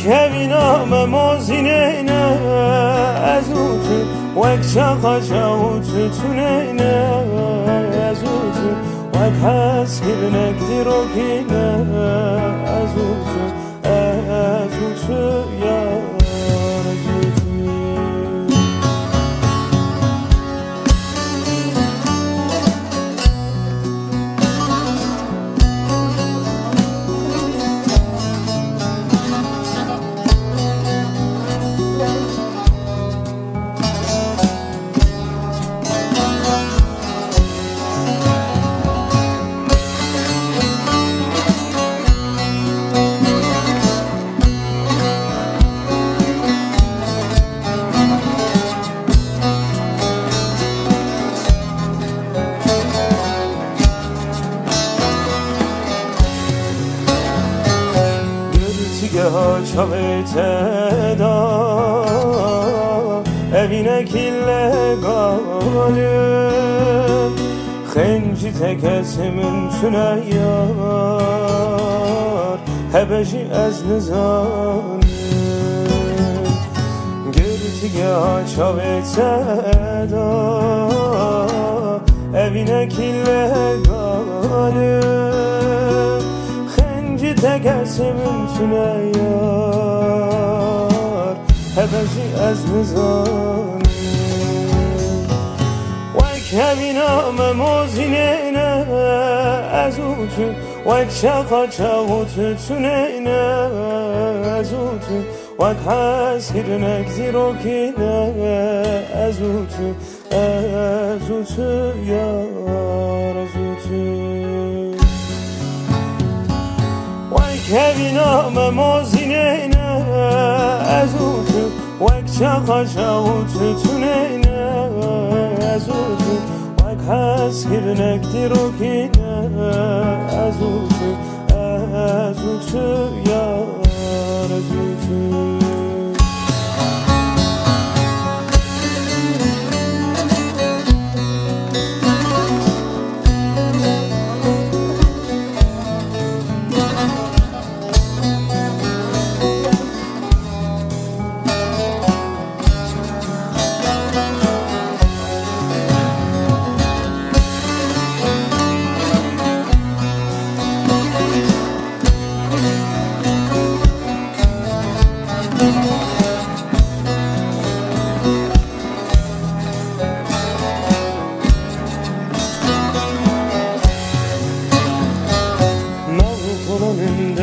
کبینام موزینه نه از اوتو وک شاقا جاوتو تونه نه از اوتو وک هست گرنک دیروکی نه از اوتو یار ها چاویته دا evine killegale خنجی تکسیمن تونه یار هبشی از نزانه گرتیگه ها چاویته دا evine killegale تکسیمن تونه یار هبشی از نزانه وک همینام موزینه نه از اوتو وک شاقا چاوتو تونه نه از اوتو وک هست گرنک زیروکی نه از اوتو یار از اوتو کبینام موزینه نه از اوتو وک شاقا جاوتو تونه نه از اوتو وک هست گرنک دیروکی نه از اوتو یار از اوتو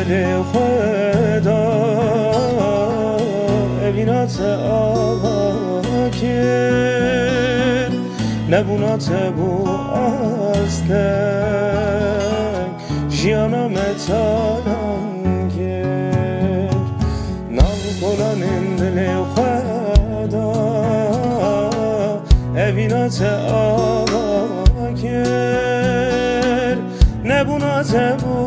دل خدا evینات آوا کر نبونات بو آستن جیانا متالان کر ناو کنان دل خدا evینات آوا کر نبونات بو